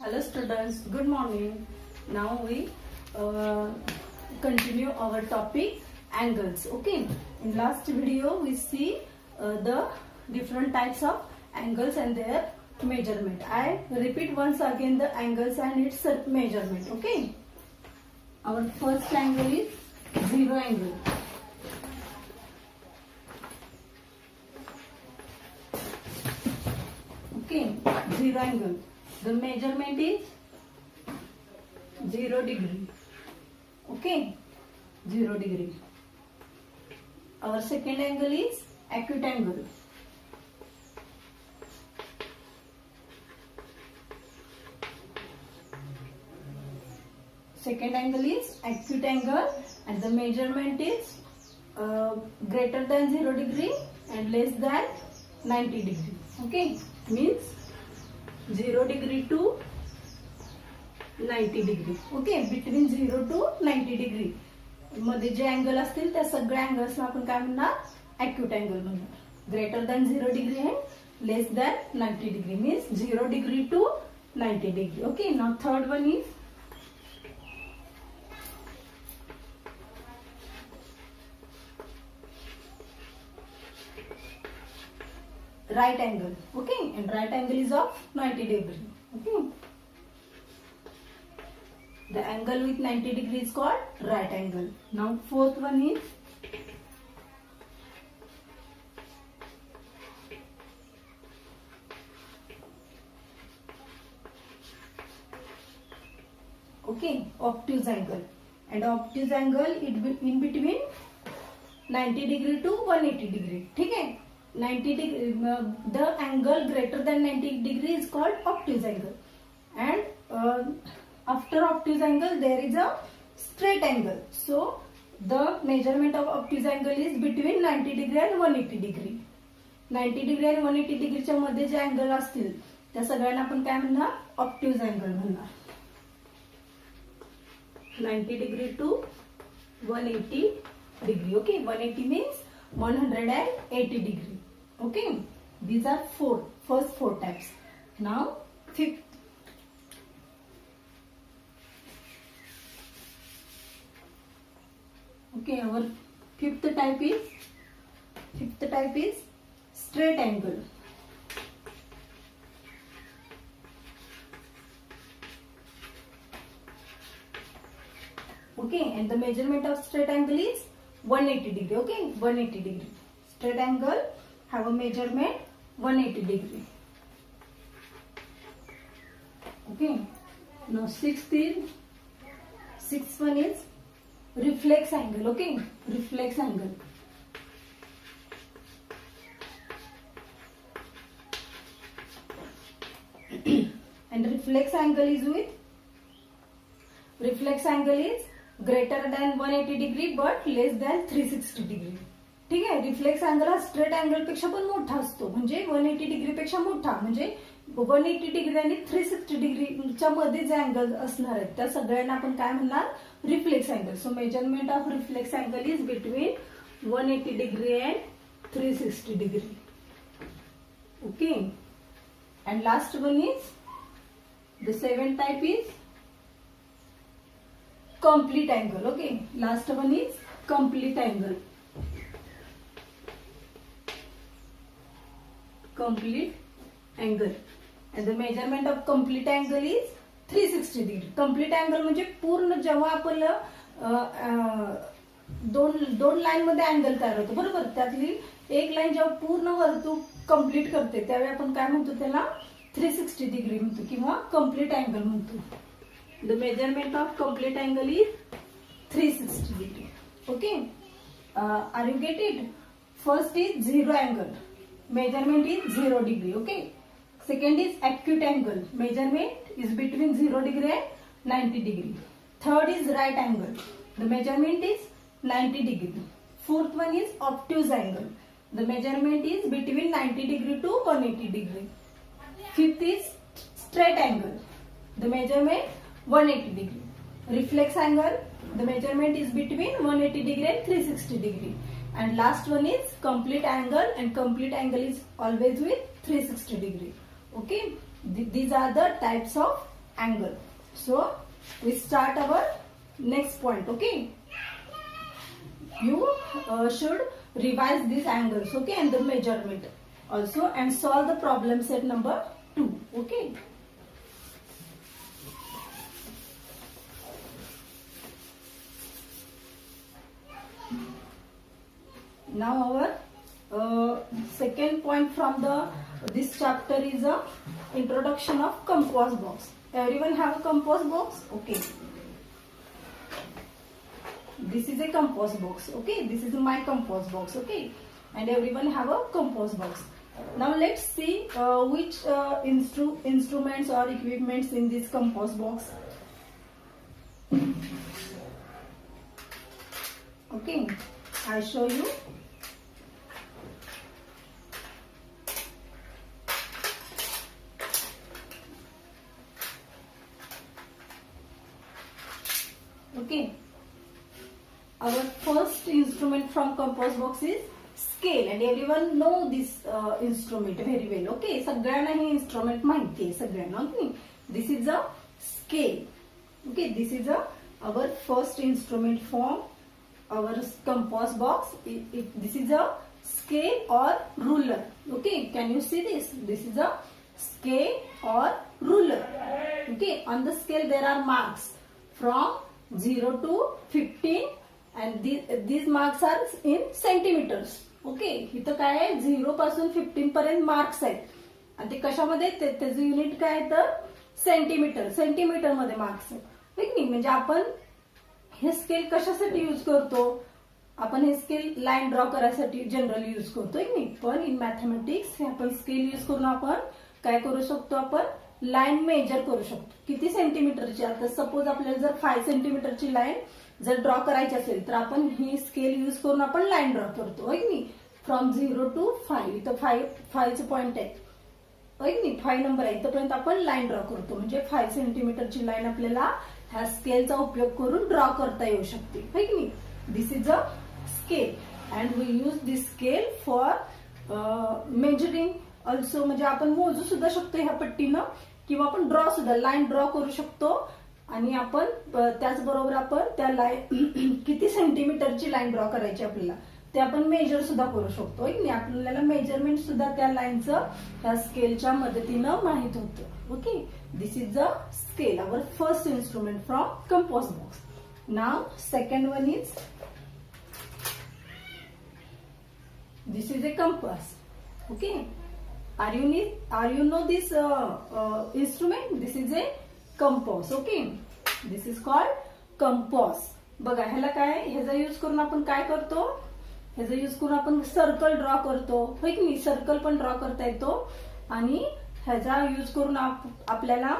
Hello students, good morning. Now we continue our topic angles. Okay, in last video we see the different types of angles and their measurement. I repeat once again the angles and its measurement. Okay, our first angle is zero angle. Okay, zero angle. The measurement is 0 degree. Okay, 0 degree. Our second angle is acute angle. Second angle is acute angle and the measurement is greater than 0 degree and less than 90 degree. Okay, means 0 degree to 90 degree. Okay, between 0 to 90 degree मध्ये जे angle असतील त्या सगळ्या अँगल्सना आपण काय म्हणणार, acute angle म्हणणार. Greater than 0 degree and less than 90 degree means 0 degree to 90 degree. Okay, now third one is right angle. Okay, and right angle is of 90 degree. Okay, the angle with 90 degree is called right angle. Now fourth one is okay, obtuse angle, and obtuse angle in between 90 degree to 180 degree. ठीक है, 90 degree, the angle greater than 90 degree is called obtuse angle, and after obtuse angle there is a straight angle. So the measurement of obtuse angle is between 90 degree and 180 degree. 90 degree and 180 degree च्या मध्ये जे angle असतील त्या सगळ्यांना आपण काय म्हणणार, obtuse angle म्हणणार. 90 degree to 180 degree. Okay, 180 means 180 degree. Okay, these are first four types. Now fifth. Okay, our fifth type is straight angle. Okay, and the measurement of straight angle is 180 degree. Okay, 180 degree. Straight angle have a measurement 180 degree. Okay, now sixth one is reflex angle. Okay, reflex angle. And reflex angle is greater than 180 degree but less than 360 degree. ठीक आहे, reflex angle हा straight angle पेक्षा पण मोठा असतो, म्हणजे 180 degree पेक्षा मोठा, म्हणजे 180 डिग्री आणि 360 डिग्रीच्या मध्ये जे अँगल असणार आहेत त्या सगळ्यांना आपण काय म्हणणार, reflex angle. So measurement of reflex angle is between 180 degree and 360 degree. Okay, and last one is the seventh type is complete angle. Okay, last one is complete angle. Complete angle, and the measurement of complete angle is 360 degree. Complete angle म्हणजे पूर्ण जेव्हा आपण दोन line मध्ये angle तयार होतो, बरोबर, त्यातली एक लाईन जेव्हा पूर्ण वर्तुळ कंप्लीट करते त्यावेळी आपण काय म्हणतो, त्याला 360 डिग्री म्हणतो किंवा complete angle म्हणतो. The measurement of complete angle is 360 degree. Okay, are you get it? First is zero angle, measurement is 0 degree. Okay, second is acute angle, measurement is between 0 degree and 90 degree. Third is right angle, the measurement is 90 degree. Fourth one is obtuse angle, the measurement is between 90 degree to 180 degree. Fifth is straight angle, the measurement 180 degree. Reflex angle, the measurement is between 180 degree and 360 degree. And last one is complete angle, and complete angle is always with 360 degree. Okay, these are the types of angle. So we start our next point. Okay, you should revise these angles, okay, and the measurement also, and solve the problem set number 2. Okay, now our second point from this chapter is a introduction of compass box. Everyone have a compass box? Okay, this is a compass box. Okay, this is my compass box. Okay, and everyone have a compass box. Now let's see which instruments or equipments in this compass box. Okay, I show you. Okay, our first instrument from compass box is scale, and everyone know this instrument very well. Okay, सगळ्यांना हे instrument माहिती आहे सगळ्यांना. Okay, this is a scale. Okay, this is our first instrument from our compass box. This is a scale or ruler. Okay, can you see this? This is a scale or ruler. Okay, on the scale there are marks from 0 to 15, and these marks are in centimeters. Okay, इथं काय आहे 0 पासून 15 पर्यंत marks आहेत, आणि ते कशामध्ये त्याचं युनिट काय आहे तर सेंटीमीटर मध्ये मार्क्स आहेत. ठीक नाही, म्हणजे आपण हे स्केल कशासाठी यूज करतो? आपण हे स्केल लाईन ड्रॉ करायसाठी जनरली यूज करतो की नाही, पण इन मॅथमॅटिक्स हे आपण स्केल यूज करून आपण काय करू शकतो? आपण लाईन मेजर करू शकतो. किती सेंटीमीटरची? आता सपोज आपल्याला जर 5 सेंटीमीटरची लाईन जर ड्रॉ करायची असेल तर आपण ही स्केल यूज करून आपण लाईन ड्रॉ करतो, होय की नाही, फ्रॉम 0 to 5. इथं 5चं पॉइंट आहे, होय की नाही, 5 नंबर आहे, इथपर्यंत आपण लाईन ड्रॉ करतो. म्हणजे 5 सेंटीमीटरची लाईन आपल्याला ह्या स्केलचा उपयोग करून ड्रॉ करता येऊ शकते, होय की नाही. This is a scale and we use this scale for measuring also. म्हणजे आपण मोजू सुद्धा शकतो ह्या पट्टीनं, किंवा आपण ड्रॉ सुद्धा लाईन ड्रॉ करू शकतो, आणि आपण त्याचबरोबर आपण त्या लाईन किती सेंटीमीटरची लाईन ड्रॉ करायची आपल्याला ते आपण मेजर सुद्धा करू शकतो. आपल्याला मेजरमेंट सुद्धा त्या लाईनचं त्या स्केलच्या मदतीनं माहित होतं. Okay, this is a scale, our first instrument from compass box. Now second one is this is a compass. Okay, are you know this instrument? This is a compass. Okay, this is called compass. बघा ह्याला काय, ह्याचा use करून आपण काय करतो? ह्याचा use करून आपण सर्कल ड्रॉ करतो, होय की नाही, सर्कल पण ड्रॉ करता येतो, आणि ह्याचा यूज करून आपल्याला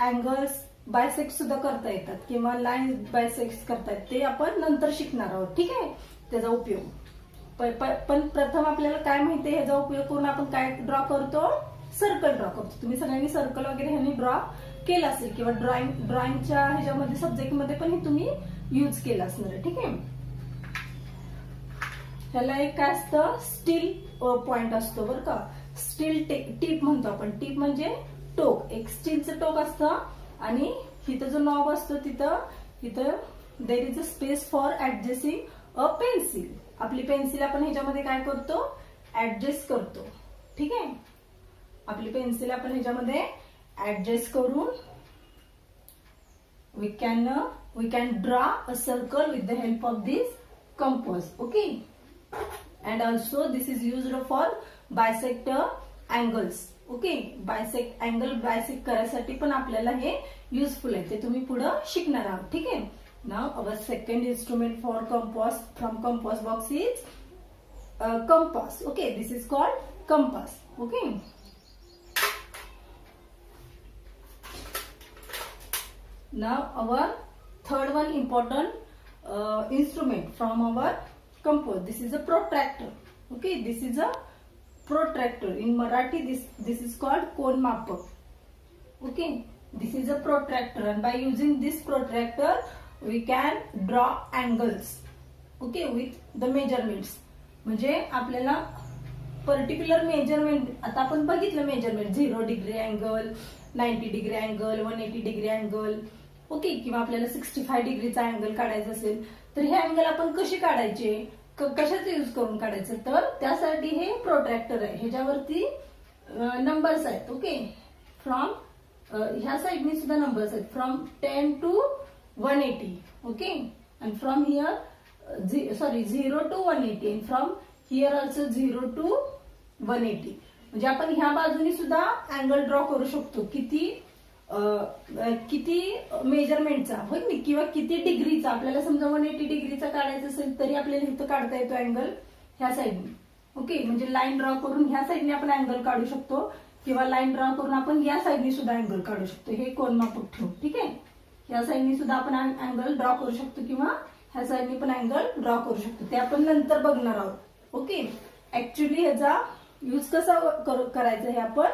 अँगल्स बायसेक्ट सुद्धा करता येतात, किंवा लाईन बायसेक्ट करता येतात. ते आपण नंतर शिकणार आहोत. ठीक आहे, त्याचा उपयोग. पण प्रथम आपल्याला काय माहितीये, ह्याचा उपयोग करून आपण काय ड्रॉ करतो? सर्कल ड्रॉ करतो. तुम्ही सगळ्यांनी सर्कल वगैरे ह्यांनी ड्रॉ केलं असेल, किंवा ड्रॉइंगच्या ह्याच्यामध्ये सब्जेक्टमध्ये पण हे तुम्ही यूज केलं असणार. ठीक आहे, ह्याला एक काय असतं, स्टील पॉइंट असतो बरं का, स्टील टिप म्हणतो आपण. टिप म्हणजे टोक, एक स्टीलचं टोक असतं, आणि इथं जो नॉब असतो तिथं there is a space for adjusting a pencil. आपली पेन्सिल आपण ह्याच्यामध्ये काय करतो? ऍडजस्ट करतो. ठीक आहे, आपली पेन्सिल आपण ह्याच्यामध्ये ऍडजस्ट करून we can draw a circle with the help of this compass. Okay, and also this is used for bisect angles. Okay, bisect करायसाठी पण आपल्याला हे युजफुल आहे, ते तुम्ही पुढे शिकणार आहात. ठीक आहे. Now our second instrument for compass from compass box is compass. Okay, this is called compass. Okay. Now our third one important instrument from our compass. This is a protractor. Okay, this is a protractor. In Marathi, this is called कोन मापक. Okay, this is a protractor, and by using this protractor we can draw angles. Okay, with the measurements. म्हणजे आपल्याला particular measurement, आता आपण बघितलं measurement 0 degree angle, 90 degree angle, 180 degree angle, okay, किंवा आपल्याला 65 डिग्रीचा angle काढायचा असेल तर हे अँगल आपण कसे काढायचे, कशाचा यूज करून काढायचं, तर त्यासाठी हे प्रोट्रॅक्टर आहे. ह्याच्यावरती नंबर्स आहेत. ओके, फ्रॉम ह्या साईडनी सुद्धा नंबर्स आहेत, from 10 to 180. Okay, and from here 0 to 180, and from here also 0 to 180. म्हणजे आपण ह्या बाजूनी सुद्धा अँगल ड्रॉ करू शकतो, किती मेजरमेंटचा होय नाही, किंवा किती डिग्रीचा. आपल्याला समजा 180 डिग्रीचा काढायचा असेल तरी आपल्याला इथं काढता येतो अँगल ह्या साईडनी. ओके, म्हणजे लाईन ड्रॉ करून ह्या साईडने आपण अँगल काढू शकतो, किंवा लाईन ड्रॉ करून आपण या साईडनी सुद्धा अँगल काढू शकतो. हे कोनमापूट ठेवू. ठीक आहे, या साईडनी सुद्धा आपण अँगल ड्रॉ करू शकतो, किंवा ह्या साईडनी पण अँगल ड्रॉ करू शकतो. ते आपण नंतर बघणार आहोत. ओके, ऍक्च्युली ह्याचा यूज कसा करायचा हे आपण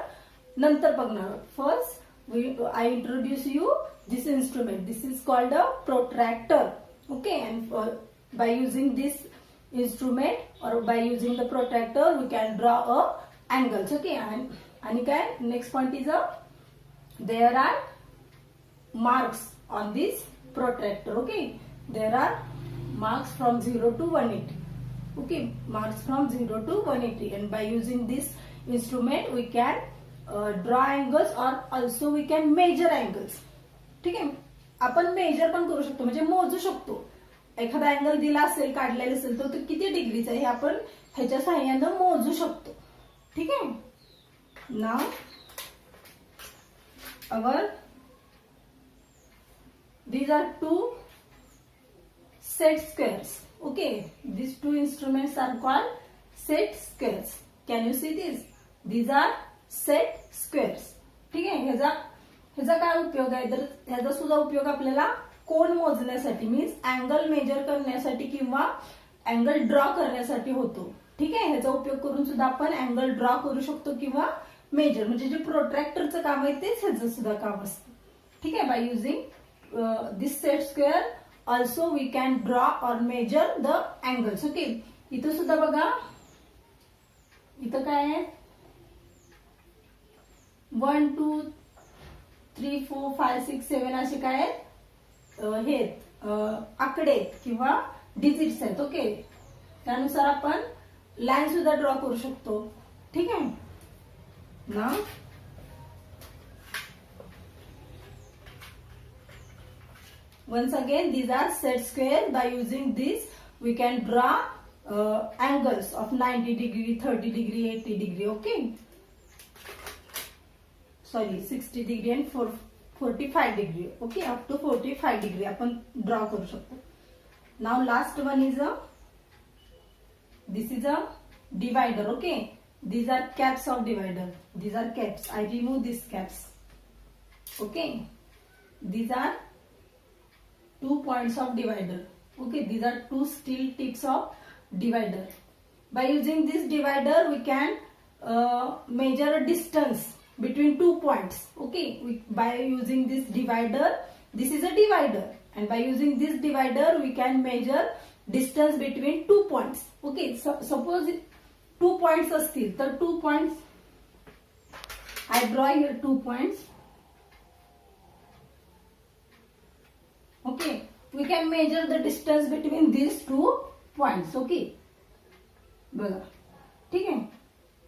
नंतर बघणार आहोत. First I introduce you this instrument. This is called a protractor. Okay, and by using this instrument or by using the protractor, we can draw angles. Okay, and again, next point is there are marks on this protractor. Okay, there are marks from 0 to 180. Okay, marks from 0 to 180, and by using this instrument, we can draw angles और also we can measure angles. ठीक आहे, आपण major पण करू शकतो, म्हणजे मोजू शकतो. एखादा अँगल दिला असेल, काढलेला असेल तर तो किती डिग्रीचा आहे हे आपण ह्याच्या सहाय्यानं मोजू शकतो. ठीक आहे, नाव अवर these are two set squares. Okay, these two instruments are called set squares. Can you see this? These are set squares. ठीक आहे, ह्याचा काय उपयोग आहे तर ह्याचा सुद्धा उपयोग आपल्याला कोन मोजण्यासाठी, मीन्स अँगल मेजर करण्यासाठी किंवा अँगल ड्रॉ करण्यासाठी होतो. ठीक आहे, ह्याचा उपयोग करून सुद्धा आपण अँगल ड्रॉ करू शकतो किंवा मेजर, म्हणजे जे प्रोट्रॅक्टरचं काम आहे तेच ह्याचं सुद्धा काम असतं. ठीक आहे, by using this set square also we can draw or measure the angles. Okay, इथं सुद्धा बघा, इथं काय आहे 1 2 3 4 5 6 7 असे काय आहेत, हे आकडे किंवा डिजिट्स आहेत. ओके, त्यानुसार आपण लाईन सुद्धा ड्रॉ करू शकतो. ठीक आहे ना. Once again, these are set square. By using this, we can draw angles of 90 degree, 30 degree, 80 degree. Okay. Sorry, 60 degree and 45 degree. Okay, up to 45 degree आपण ड्रॉ करू शकतो. Now last one is this is a divider. Okay, these are caps of divider. These are caps. I remove these caps. Okay, these are 2 points of divider. Okay, these are 2 steel tips of divider. By using this divider, we can measure a distance between 2 points. Okay, by using this divider, this is a divider, and by using this divider we can measure distance between 2 points. Okay, so suppose 2 points असतील तर 2 points, I draw here 2 points. Okay, we can measure the distance between these 2 points. Okay, बघा. ठीक आहे,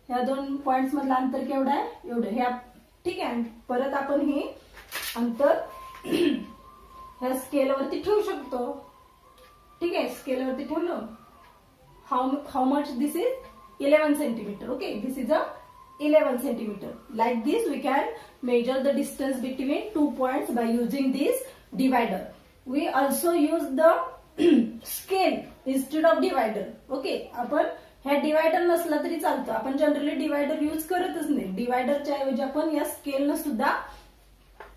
ह्या 2 points मधलं अंतर केवढं आहे, एवढं. ह्या ठीक आहे, परत आपण हे अंतर ह्या स्केलवरती ठेवू शकतो. ठीक आहे, स्केलवरती ठेवलं. How much this is 11 centimetre. Okay, this is 11 centimetre. Like this we can measure the distance between 2 points by using this divider. We also use the scale instead of divider. Okay, आपण ह्या divider नसला तरी चालतं, आपण generally divider use करतच नाही. डिवायडरच्या ऐवजी आपण या स्केलनं सुद्धा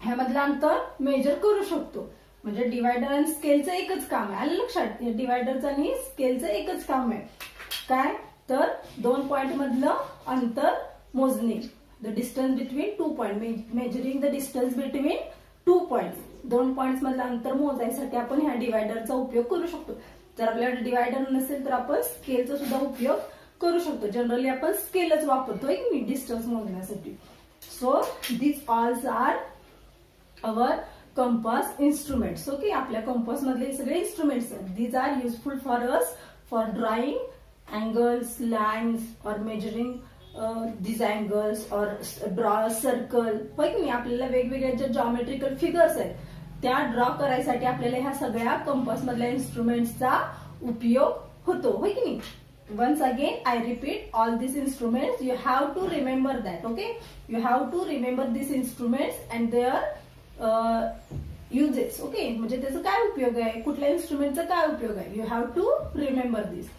ह्यामधलं अंतर मेजर करू शकतो. म्हणजे डिवायडर आणि स्केलचं एकच काम आहे. आलं लक्षात, डिवायडरचं आणि स्केलचं एकच काम आहे. काय तर 2 पॉइंट मधलं अंतर मोजणे, the distance between 2 point, measuring the distance between 2 point. 2 points मधलं अंतर मोजायसाठी आपण ह्या डिवायडरचा उपयोग करू शकतो. जर आपल्याकडे डिवायडर नसेल तर आपण स्केलचा सुद्धा उपयोग करू शकतो. जनरली आपण स्केलच वापरतो की डिस्टन्स मोजण्यासाठी. So these all are our compass instruments. Okay, आपल्या कंपास मधले सगळे इंस्ट्रुमेंट्स आहेत. These are useful for us for drawing angles, lines or measuring these angles or draw a circle. होय की नाही, आपल्याला वेगवेगळ्या ज्या जॉमेट्रिकल फिगर्स आहेत त्या ड्रॉ करायसाठी आपल्याला ह्या सगळ्या कंपास मधल्या इंस्ट्रुमेंट्सचा उपयोग होतो. होय की नाही. Once again I repeat all these instruments, you have to remember that. Okay, you have to remember these instruments and their uses. Okay, म्हणजे त्याचा काय उपयोग आहे, कुठल्या इन्स्ट्रुमेंटचा काय उपयोग आहे, you have to remember this.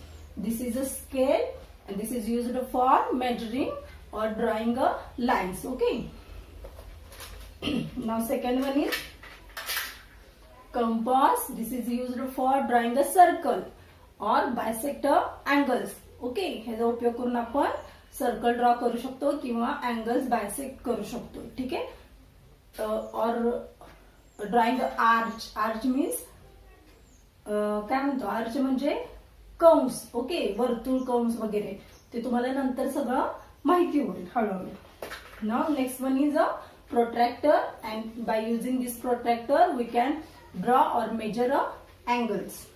This is a scale and this is used for measuring or drawing a lines. Okay. Now second one is compass. This is used for drawing a circle or bisector angles. Okay, ह्याचा उपयोग करून आपण circle draw करू शकतो किंवा angles bisect करू शकतो. ठीक आहे. और ड्रॉइंग आर्च. आर्च मीन्स काय म्हणतो, आर्च म्हणजे कंस. ओके, वर्तुळ, कंस वगैरे ते तुम्हाला नंतर सगळं माहिती होईल हळूहळू. Now next one is a protractor, and by using this protractor we can draw or measure angles.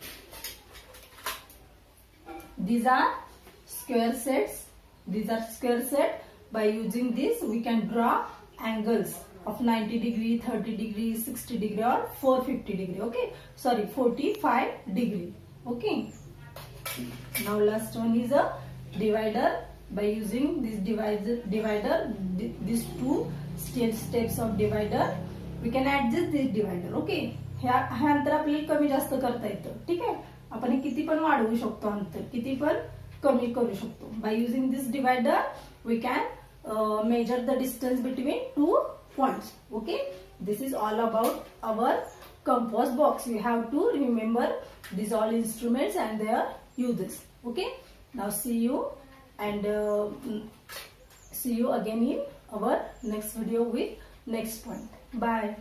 These are square sets. These are square set. By using this we can draw angles of 90 degree, 30 degree, 60 degree or 450 degree. Okay, sorry, 45 degree. Okay. Now last one is a divider. By using this divider, these two steps of divider, we can adjust this divider. Okay, हे अंतर आपल्याला कमी जास्त करता येतं. ठीक आहे, आपण हे किती पण वाढवू शकतो, अंतर किती पण कमी करू शकतो. By using this divider we can measure the distance between two points. Okay, this is all about our compass box. You have to remember these all instruments and their uses. Okay, now see you and see you again in our next video with next point. Bye.